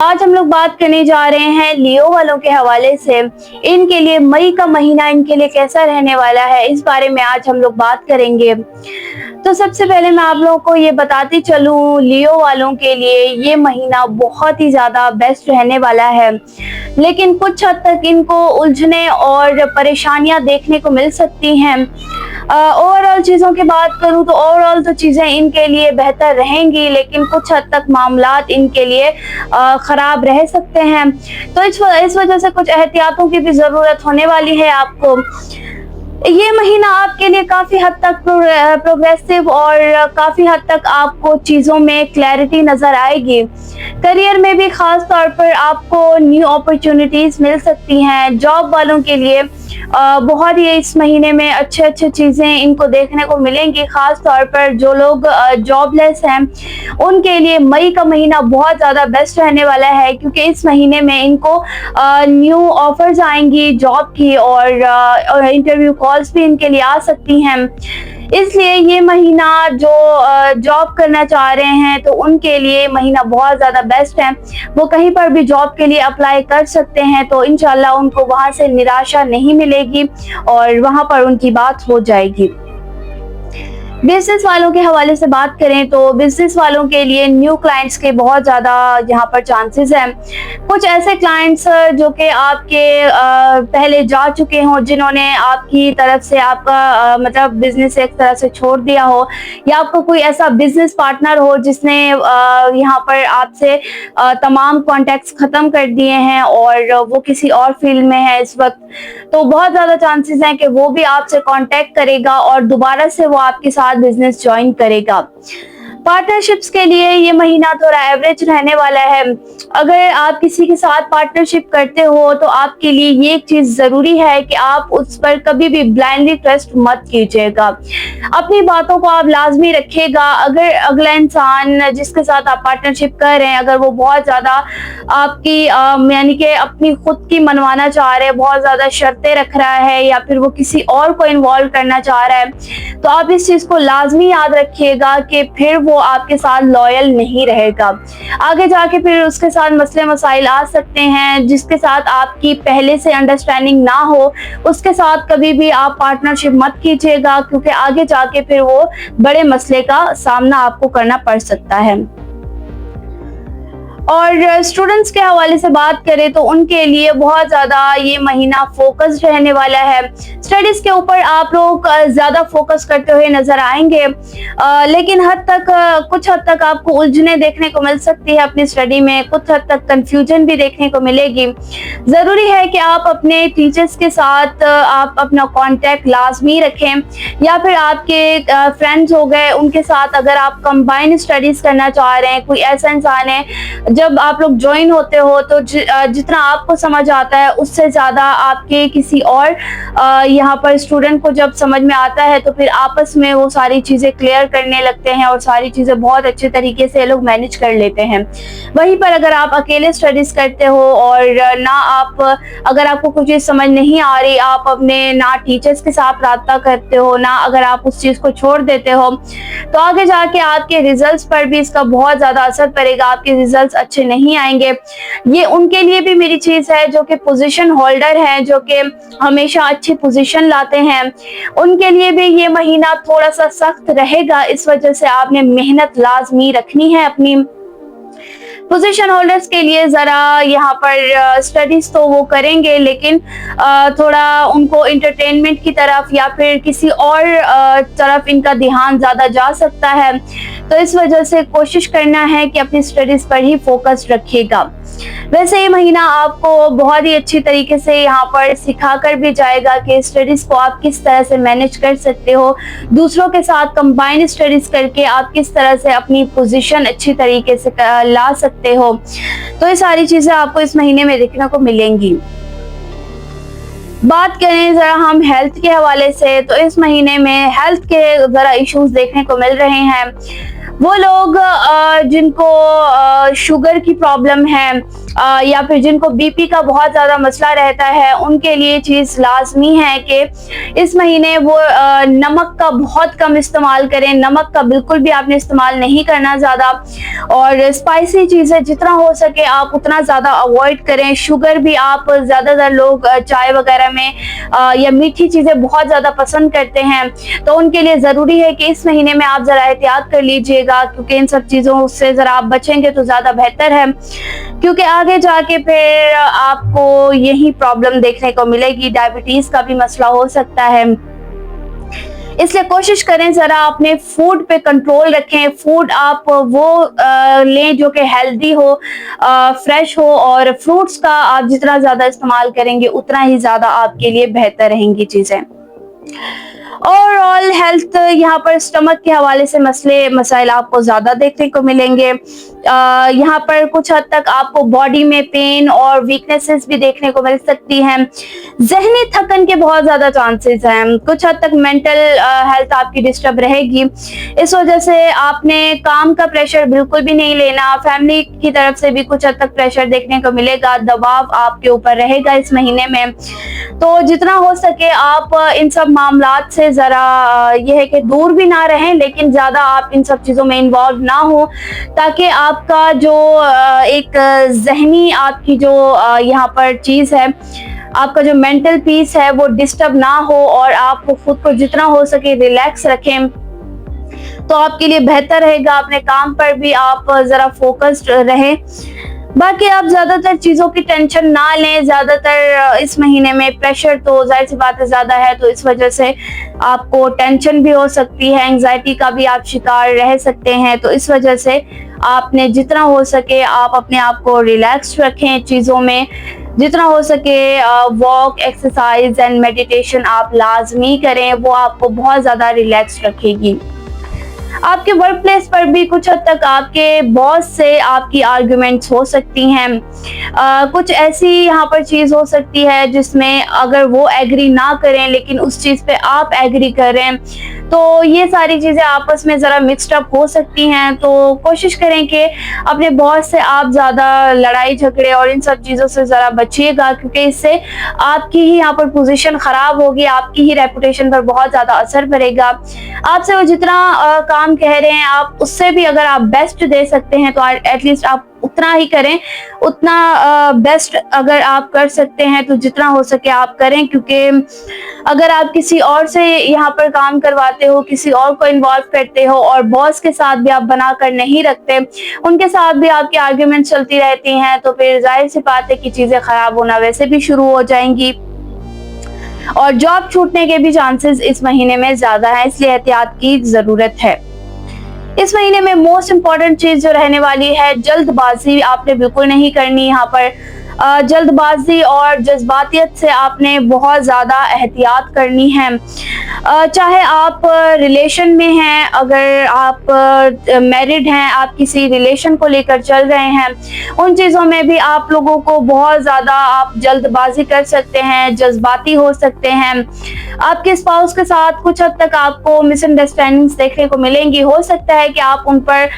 आज हम लोग बात करने जा रहे हैं लियो वालों के हवाले से। इनके लिए मई का महीना इनके लिए कैसा रहने वाला है, इस बारे में आज हम लोग बात करेंगे। तो सबसे पहले मैं आप लोगों को ये बताती चलूं, लियो वालों के लिए ये महीना बहुत ही ज्यादा बेस्ट रहने वाला है, लेकिन कुछ हद तक इनको उलझने और परेशानियां देखने को मिल सकती हैं। ओवरऑल चीज़ों की बात करूं तो ओवरऑल तो चीज़ें इनके लिए बेहतर रहेंगी, लेकिन कुछ हद तक मामलात इनके लिए ख़राब रह सकते हैं। तो इस वजह से कुछ एहतियातों की भी ज़रूरत होने वाली है आपको। ये महीना आपके लिए काफ़ी हद तक प्रोग्रेसिव और काफ़ी हद तक आपको चीज़ों में क्लैरिटी नज़र आएगी। करियर में भी ख़ास तौर पर आपको न्यू अपॉर्चुनिटीज़ मिल सकती हैं। जॉब वालों के लिए बहुत ही इस महीने में अच्छे चीज़ें इनको देखने को मिलेंगी। ख़ास तौर पर जो लोग जॉबलेस हैं उनके लिए मई का महीना बहुत ज़्यादा बेस्ट रहने वाला है, क्योंकि इस महीने में इनको न्यू ऑफर्स आएंगी जॉब की और इंटरव्यू कॉल्स भी इनके लिए आ सकती हैं। इसलिए ये महीना जो जॉब करना चाह रहे हैं तो उनके लिए महीना बहुत ज़्यादा बेस्ट है। वो कहीं पर भी जॉब के लिए अप्लाई कर सकते हैं, तो इंशाल्लाह उनको वहाँ से निराशा नहीं मिलेगी और वहाँ पर उनकी बात हो जाएगी। बिजनेस वालों के हवाले से बात करें तो बिजनेस वालों के लिए न्यू क्लाइंट्स के बहुत ज़्यादा यहाँ पर चांसेस हैं। कुछ ऐसे क्लाइंट्स जो कि आपके पहले जा चुके हों, जिन्होंने आपकी तरफ से आपका मतलब बिजनेस एक तरह से छोड़ दिया हो, या आपको कोई ऐसा बिजनेस पार्टनर हो जिसने यहाँ पर आपसे तमाम कॉन्टैक्ट्स ख़त्म कर दिए हैं और वो किसी और फील्ड में है इस वक्त, तो बहुत ज़्यादा चांसेस हैं कि वो भी आपसे कॉन्टैक्ट करेगा और दोबारा से वो आपके साथ बिजनेस ज्वाइन करेगा। पार्टनरशिप्स के लिए ये महीना थोड़ा एवरेज रहने वाला है। अगर आप किसी के साथ पार्टनरशिप करते हो तो आपके लिए ये एक चीज जरूरी है कि आप उस पर कभी भी ब्लाइंडली ट्रस्ट मत कीजिएगा। अपनी बातों को आप लाजमी रखिएगा। अगर अगला इंसान जिसके साथ आप पार्टनरशिप कर रहे हैं, अगर वो बहुत ज्यादा आपकी यानी कि अपनी खुद की मनवाना चाह रहे हैं, बहुत ज्यादा शर्तें रख रहा है, या फिर वो किसी और को इन्वॉल्व करना चाह रहा है, तो आप इस चीज को लाजमी याद रखिएगा कि फिर वो आपके साथ लॉयल नहीं रहेगा। आगे जाके फिर उसके साथ मसले मसाइल आ सकते हैं। जिसके साथ आपकी पहले से अंडरस्टैंडिंग ना हो उसके साथ कभी भी आप पार्टनरशिप मत कीजिएगा, क्योंकि आगे जाके फिर वो बड़े मसले का सामना आपको करना पड़ सकता है। और स्टूडेंट्स के हवाले से बात करें तो उनके लिए बहुत ज़्यादा ये महीना फोकस्ड रहने वाला है। स्टडीज़ के ऊपर आप लोग ज़्यादा फोकस करते हुए नज़र आएंगे, लेकिन कुछ हद तक आपको उलझने देखने को मिल सकती है अपनी स्टडी में। कुछ हद तक कंफ्यूजन भी देखने को मिलेगी। ज़रूरी है कि आप अपने टीचर्स के साथ आप अपना कॉन्टैक्ट लाजमी रखें, या फिर आपके फ्रेंड्स हो गए उनके साथ अगर आप कंबाइन स्टडीज़ करना चाह रहे हैं। कोई ऐसा इंसान है, जब आप लोग ज्वाइन होते हो तो जितना आपको समझ आता है उससे ज़्यादा आपके किसी और यहाँ पर स्टूडेंट को जब समझ में आता है, तो फिर आपस में वो सारी चीज़ें क्लियर करने लगते हैं और सारी चीज़ें बहुत अच्छे तरीके से लोग मैनेज कर लेते हैं। वहीं पर अगर आप अकेले स्टडीज़ करते हो और अगर आपको कुछ चीज़ समझ नहीं आ रही, आप अपने ना टीचर्स के साथ रब्ता करते हो, ना अगर आप उस चीज़ को छोड़ देते हो, तो आगे जाके आपके रिजल्ट्स पर भी इसका बहुत ज़्यादा असर पड़ेगा। आपके रिजल्ट्स अच्छे नहीं आएंगे। ये उनके लिए भी मेरी चीज़ है जो कि पोजीशन होल्डर हैं, जो कि हमेशा अच्छी पोजीशन लाते हैं। उनके लिए भी ये महीना थोड़ा सा सख्त रहेगा। इस वजह से आपने मेहनत लाजमी रखनी है अपनी। पोजीशन होल्डर्स के लिए ज़रा यहाँ पर स्टडीज़ तो वो करेंगे, लेकिन थोड़ा उनको इंटरटेनमेंट की तरफ या फिर किसी और तरफ इनका ध्यान ज़्यादा जा सकता है। तो इस वजह से कोशिश करना है कि अपनी स्टडीज़ पर ही फोकस रखिएगा। वैसे ये महीना आपको बहुत ही अच्छी तरीके से यहाँ पर सिखा कर भी जाएगा कि स्टडीज़ को आप किस तरह से मैनेज कर सकते हो। दूसरों के साथ कंबाइन स्टडीज़ करके आप किस तरह से अपनी पोजीशन अच्छी तरीके से ला सकते हो। तो ये सारी चीज़ें आपको इस महीने में देखने को मिलेंगी। बात करें ज़रा हम हेल्थ के हवाले से, तो इस महीने में हेल्थ के ज़रा इश्यूज देखने को मिल रहे हैं। वो लोग जिनको शुगर की प्रॉब्लम है या फिर जिनको बीपी का बहुत ज़्यादा मसला रहता है, उनके लिए चीज़ लाजमी है कि इस महीने वो नमक का बहुत कम इस्तेमाल करें। नमक का बिल्कुल भी आपने इस्तेमाल नहीं करना ज़्यादा, और स्पाइसी चीज़ें जितना हो सके आप उतना ज़्यादा अवॉइड करें। शुगर भी आप ज़्यादातर लोग चाय वगैरह में या मीठी चीज़ें बहुत ज़्यादा पसंद करते हैं, तो उनके लिए ज़रूरी है कि इस महीने में आप ज़रा एहतियात कर लीजिएगा, क्योंकि इन सब चीज़ों से ज़रा आप बचेंगे तो ज़्यादा बेहतर है, क्योंकि आगे जाके फिर आपको यही प्रॉब्लम देखने को मिलेगी। डायबिटीज़ का भी मसला हो सकता है। इसलिए कोशिश करें ज़रा अपने फूड पे कंट्रोल रखें। फूड आप वो लें जो कि हेल्दी हो, फ्रेश हो, और फ्रूट्स का आप जितना ज़्यादा इस्तेमाल करेंगे उतना ही ज़्यादा आपके लिए बेहतर रहेंगी चीज़ें। ओवरऑल हेल्थ यहाँ पर स्टमक के हवाले से मसाइल आपको ज़्यादा देखने को मिलेंगे। यहाँ पर कुछ हद तक आपको बॉडी में पेन और वीकनेसेस भी देखने को मिल सकती हैं। जहनी थकन के बहुत ज़्यादा चांसेस हैं। कुछ हद तक मेंटल हेल्थ आपकी डिस्टर्ब रहेगी। इस वजह से आपने काम का प्रेशर बिल्कुल भी नहीं लेना। फैमिली की तरफ से भी कुछ हद तक प्रेशर देखने को मिलेगा, दबाव आपके ऊपर रहेगा इस महीने में। तो जितना हो सके आप इन सब मामलात से ज़रा यह है कि दूर भी ना रहें, लेकिन ज़्यादा आप इन सब चीज़ों में इन्वॉल्व ना हो, ताकि आपका जो एक जहनी आपकी जो यहाँ पर चीज़ है, आपका जो मेंटल पीस है वो डिस्टर्ब ना हो, और आप खुद को जितना हो सके रिलैक्स रखें, तो आपके लिए बेहतर रहेगा। अपने काम पर भी आप ज़रा फोकस्ड रहें। बाकी आप ज़्यादातर चीज़ों की टेंशन ना लें। ज़्यादातर इस महीने में प्रेशर तो जाहिर सी बात है ज़्यादा है, तो इस वजह से आपको टेंशन भी हो सकती है, एंग्जाइटी का भी आप शिकार रह सकते हैं। तो इस वजह से आपने जितना हो सके आप अपने आप को रिलैक्स रखें चीज़ों में। जितना हो सके वॉक, एक्सरसाइज एंड मेडिटेशन आप लाजमी करें, वो आपको बहुत ज़्यादा रिलैक्स रखेगी। आपके वर्क प्लेस पर भी कुछ हद तक आपके बॉस से आपकी आर्ग्यूमेंट्स हो सकती हैं। कुछ ऐसी यहाँ पर चीज़ हो सकती है जिसमें अगर वो एग्री ना करें लेकिन उस चीज़ पे आप एग्री करें, तो ये सारी चीज़ें आपस में ज़रा मिक्सड अप हो सकती हैं। तो कोशिश करें कि अपने बॉस से आप ज़्यादा लड़ाई झगड़े और इन सब चीज़ों से ज़रा बचिएगा, क्योंकि इससे आपकी ही यहाँ पर पोजीशन ख़राब होगी, आपकी ही रेपुटेशन पर बहुत ज़्यादा असर पड़ेगा। आपसे वो जितना काम कह रहे हैं आप उससे भी अगर आप बेस्ट दे सकते हैं तो एटलीस्ट आप उतना ही करें। उतना बेस्ट अगर आप कर सकते हैं तो जितना हो सके आप करें, क्योंकि अगर आप किसी और से यहाँ पर काम करवाते हो, किसी और को इन्वॉल्व करते हो और बॉस के साथ भी आप बनाकर नहीं रखते, उनके साथ भी आपकी आर्ग्यूमेंट चलती रहती हैं, तो फिर जाहिर सी बात है कि चीज़ें ख़राब होना वैसे भी शुरू हो जाएंगी और जॉब छूटने के भी चांसेस इस महीने में ज़्यादा है। इसलिए एहतियात की ज़रूरत है। इस महीने में मोस्ट इम्पॉर्टेंट चीज जो रहने वाली है, जल्दबाजी आपने बिल्कुल नहीं करनी। यहाँ पर जल्दबाजी और जज्बातियत से आपने बहुत ज़्यादा एहतियात करनी है। चाहे आप रिलेशन में हैं, अगर आप मैरिड हैं, आप किसी रिलेशन को लेकर चल रहे हैं, उन चीज़ों में भी आप लोगों को बहुत ज़्यादा आप जल्दबाजी कर सकते हैं, जज्बाती हो सकते हैं। आपके स्पाउस के साथ कुछ हद तक आपको मिसअंडरस्टैंडिंग्स देखने को मिलेंगी। हो सकता है कि आप उन पर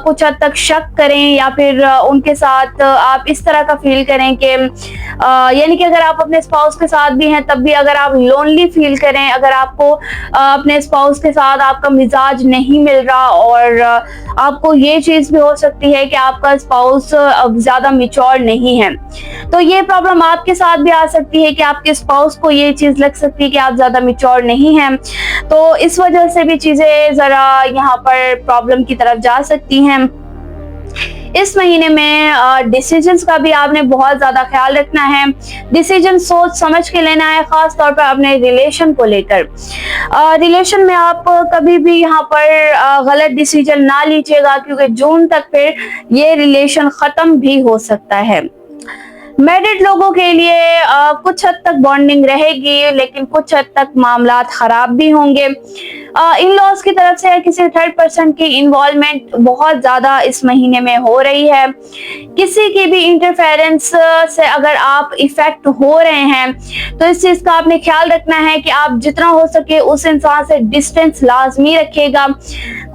कुछ हद तक शक करें या फिर उनके साथ आप इस तरह का फील करें कि यानी कि अगर आप अपने स्पाउस के साथ भी हैं तब भी अगर आप लोनली फील करें, अगर आपको अपने स्पाउस के साथ आपका मिजाज नहीं मिल रहा, और आपको ये चीज़ भी हो सकती है कि आपका स्पाउस ज़्यादा मैच्योर नहीं है, तो ये प्रॉब्लम आपके साथ भी आ सकती है कि आपके स्पाउस को ये चीज़ लग सकती है कि आप ज़्यादा मैच्योर नहीं हैं। तो इस वजह से भी चीज़ें ज़रा यहाँ पर प्रॉब्लम की तरफ जा सकती हैं। इस महीने में डिसीजंस का भी आपने बहुत ज़्यादा ख्याल रखना है। डिसीजन सोच समझ के लेना है, ख़ास तौर पर अपने रिलेशन को लेकर। रिलेशन में आप कभी भी यहाँ पर गलत डिसीजन ना लीजिएगा, क्योंकि जून तक फिर ये रिलेशन ख़त्म भी हो सकता है। मैरिड लोगों के लिए कुछ हद तक बॉन्डिंग रहेगी, लेकिन कुछ हद तक मामलात खराब भी होंगे। इन लॉज की तरफ से किसी थर्ड पर्सन की इन्वॉल्वमेंट बहुत ज्यादा इस महीने में हो रही है। किसी की भी इंटरफेरेंस से अगर आप इफेक्ट हो रहे हैं तो इस चीज का आपने ख्याल रखना है कि आप जितना हो सके उस इंसान से डिस्टेंस लाजमी रखिएगा।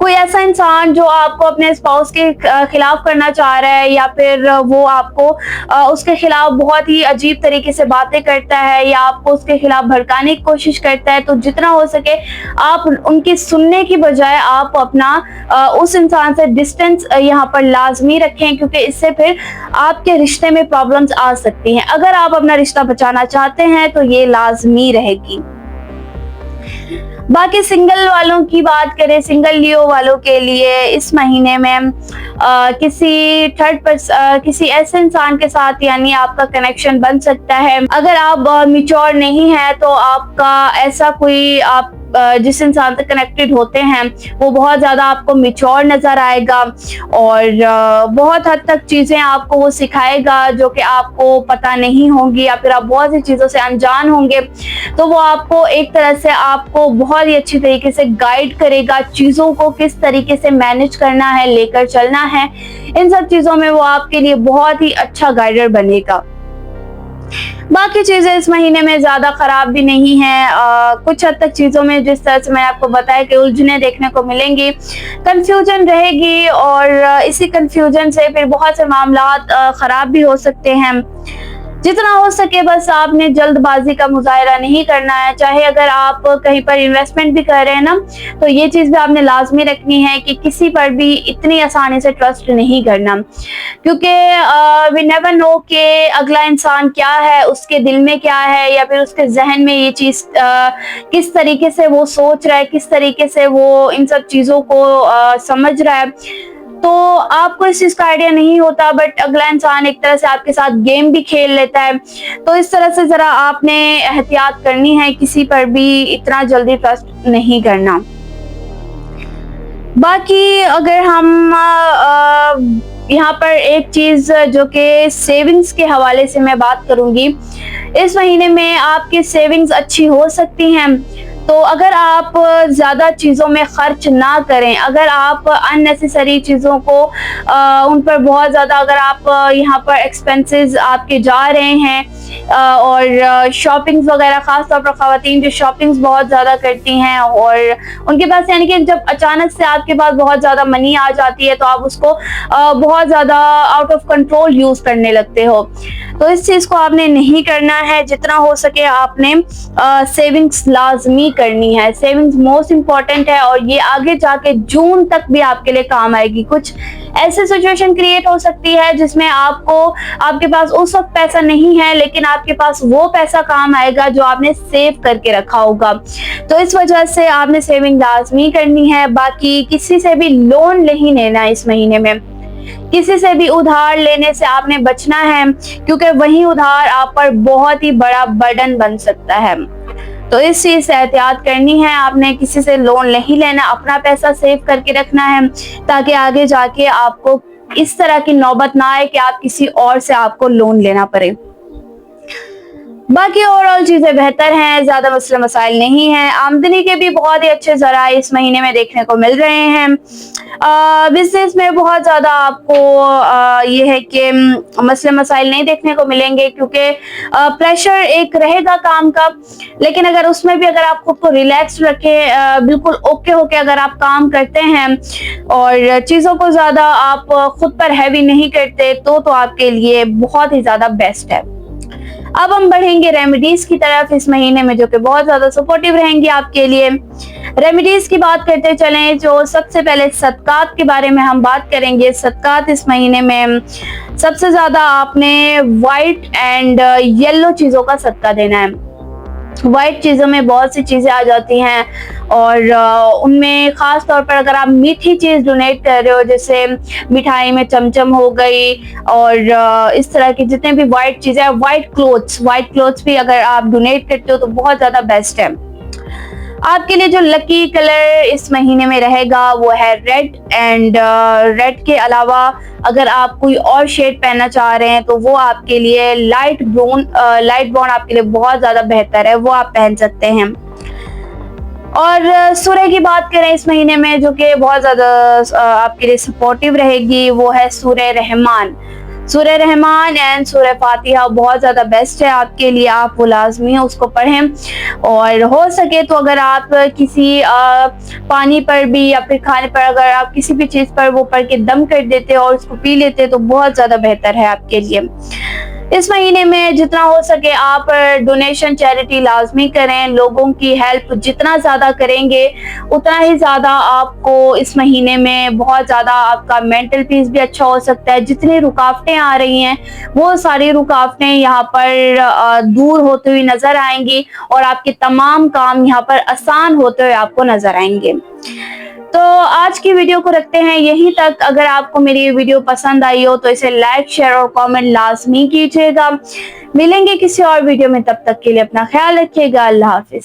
कोई ऐसा इंसान जो आपको अपने स्पाउस के खिलाफ करना चाह रहा है, या फिर वो आपको उसके खिलाफ बहुत ही अजीब तरीके से बातें करता है, या आपको उसके खिलाफ भड़काने की कोशिश करता है, तो जितना हो सके आप उनकी सुनने की बजाय आप अपना उस इंसान से डिस्टेंस यहाँ पर लाजमी रखें, क्योंकि इससे फिर आपके रिश्ते में प्रॉब्लम्स आ सकती हैं। अगर आप अपना रिश्ता बचाना चाहते हैं तो ये लाजमी रहेगी। बाकी सिंगल वालों की बात करें, सिंगल लियो वालों के लिए इस महीने में किसी ऐसे इंसान के साथ यानी आपका कनेक्शन बन सकता है। अगर आप मिच्योर नहीं है तो आपका ऐसा कोई आप जिस इंसान से कनेक्टेड होते हैं वो बहुत ज्यादा आपको मिच्योर नजर आएगा, और बहुत हद तक चीजें आपको वो सिखाएगा जो कि आपको पता नहीं होंगी, या फिर आप बहुत सी चीजों से अनजान होंगे। तो वो आपको एक तरह से आपको बहुत ही अच्छी तरीके से गाइड करेगा, चीजों को किस तरीके से मैनेज करना है, लेकर चलना है, इन सब चीजों में वो आपके लिए बहुत ही अच्छा गाइडर बनेगा। बाकी चीजें इस महीने में ज्यादा खराब भी नहीं है। कुछ हद तक चीजों में जिस तरह से मैंने आपको बताया कि उलझने देखने को मिलेंगी, कंफ्यूजन रहेगी, और इसी कंफ्यूजन से फिर बहुत से मामलात खराब भी हो सकते हैं। जितना हो सके बस आपने जल्दबाजी का मुजाहिरा नहीं करना है। चाहे अगर आप कहीं पर इन्वेस्टमेंट भी कर रहे हैं ना, तो ये चीज भी आपने लाजमी रखनी है कि किसी पर भी इतनी आसानी से ट्रस्ट नहीं करना, क्योंकि वी नेवर नो कि अगला इंसान क्या है, उसके दिल में क्या है, या फिर उसके जहन में ये चीज किस तरीके से वो सोच रहा है, किस तरीके से वो इन सब चीजों को समझ रहा है। तो आपको इस चीज का आइडिया नहीं होता, बट अगला इंसान एक तरह से आपके साथ गेम भी खेल लेता है। तो इस तरह से जरा आपने एहतियात करनी है, किसी पर भी इतना जल्दी ट्रस्ट नहीं करना। बाकी अगर हम यहाँ पर एक चीज जो कि सेविंग्स के हवाले से मैं बात करूंगी, इस महीने में आपकी सेविंग्स अच्छी हो सकती हैं। तो अगर आप ज्यादा चीजों में खर्च ना करें, अगर आप अननेसेसरी चीजों को उन पर बहुत ज्यादा अगर आप यहाँ पर एक्सपेंसेस आपके जा रहे हैं, और शॉपिंग्स वगैरह, खास तौर पर खवातीन जो शॉपिंग्स बहुत ज्यादा करती हैं और उनके पास यानी कि जब अचानक से आपके पास बहुत ज्यादा मनी आ जाती है तो आप उसको बहुत ज्यादा आउट ऑफ कंट्रोल यूज करने लगते हो। तो इस चीज को आपने नहीं करना है। जितना हो सके आपने सेविंग्स लाजमी करनी है। सेविंग्स मोस्ट इम्पॉर्टेंट है, और ये आगे जाके जून तक भी आपके लिए काम आएगी। कुछ ऐसी सिचुएशन क्रिएट हो सकती है जिसमें आपके पास उस वक्त पैसा नहीं है, लेकिन आपके पास वो पैसा काम आएगा जो आपने सेव करके रखा होगा। तो इस वजह से आपने सेविंग लाजमी करनी है। बाकी किसी से भी लोन नहीं लेना है इस महीने में, किसी से भी उधार लेने से आपने बचना है, क्योंकि वही उधार आप पर बहुत ही बड़ा बर्डन बन सकता है। तो इस चीज से एहतियात करनी है। आपने किसी से लोन नहीं लेना, अपना पैसा सेव करके रखना है, ताकि आगे जाके आपको इस तरह की नौबत ना आए कि आप किसी और से आपको लोन लेना पड़े। बाकी ओवरऑल चीजें बेहतर हैं, ज्यादा मसले मसाइल नहीं है। आमदनी के भी बहुत ही अच्छे जराए इस महीने में देखने को मिल रहे हैं। बिजनेस में बहुत ज्यादा आपको ये है कि मसले मसाइल नहीं देखने को मिलेंगे, क्योंकि प्रेशर एक रहेगा काम का, लेकिन अगर उसमें भी अगर आप खुद को रिलैक्स रखे, बिल्कुल ओके होके अगर आप काम करते हैं और चीजों को ज्यादा आप खुद पर हैवी नहीं करते, तो आपके लिए बहुत ही ज्यादा बेस्ट है। अब हम बढ़ेंगे रेमेडीज की तरफ इस महीने में, जो कि बहुत ज्यादा सपोर्टिव रहेंगी आपके लिए। रेमेडीज की बात करते चलें, जो सबसे पहले सदकात के बारे में हम बात करेंगे। सदकात इस महीने में सबसे ज्यादा आपने व्हाइट एंड येलो चीजों का सदका देना है। व्हाइट चीजों में बहुत सी चीजें आ जाती हैं, और उनमें खास तौर पर अगर आप मीठी चीज डोनेट कर रहे हो, जैसे मिठाई में चमचम हो गई, और इस तरह की जितने भी व्हाइट चीजें, व्हाइट क्लोथ्स भी अगर आप डोनेट करते हो तो बहुत ज्यादा बेस्ट है। आपके लिए जो लकी कलर इस महीने में रहेगा वो है रेड एंड रेड के अलावा अगर आप कोई और शेड पहनना चाह रहे हैं तो वो आपके लिए लाइट ब्राउन आपके लिए बहुत ज्यादा बेहतर है, वो आप पहन सकते हैं। और सूर्य की बात करें इस महीने में जो कि बहुत ज्यादा आपके लिए सपोर्टिव रहेगी, वो है सूर्य रहमान। सूर्य रहमान एंड सूर्य फातिहा बहुत ज्यादा बेस्ट है आपके लिए, आप वो लाजमी उसको पढ़ें। और हो सके तो अगर आप किसी पानी पर भी या फिर खाने पर अगर आप किसी भी चीज पर वो पढ़ के दम कर देते और उसको पी लेते तो बहुत ज्यादा बेहतर है आपके लिए। इस महीने में जितना हो सके आप डोनेशन चैरिटी लाजमी करें, लोगों की हेल्प जितना ज्यादा करेंगे उतना ही ज्यादा आपको इस महीने में बहुत ज्यादा आपका मेंटल पीस भी अच्छा हो सकता है। जितनी रुकावटें आ रही हैं वो सारी रुकावटें यहाँ पर दूर होते हुए नजर आएंगी और आपके तमाम काम यहाँ पर आसान होते हुए आपको नजर आएंगे। तो आज की वीडियो को रखते हैं यहीं तक। अगर आपको मेरी ये वीडियो पसंद आई हो तो इसे लाइक शेयर और कमेंट लाजमी कीजिएगा। मिलेंगे किसी और वीडियो में, तब तक के लिए अपना ख्याल रखिएगा। अल्लाह हाफिज।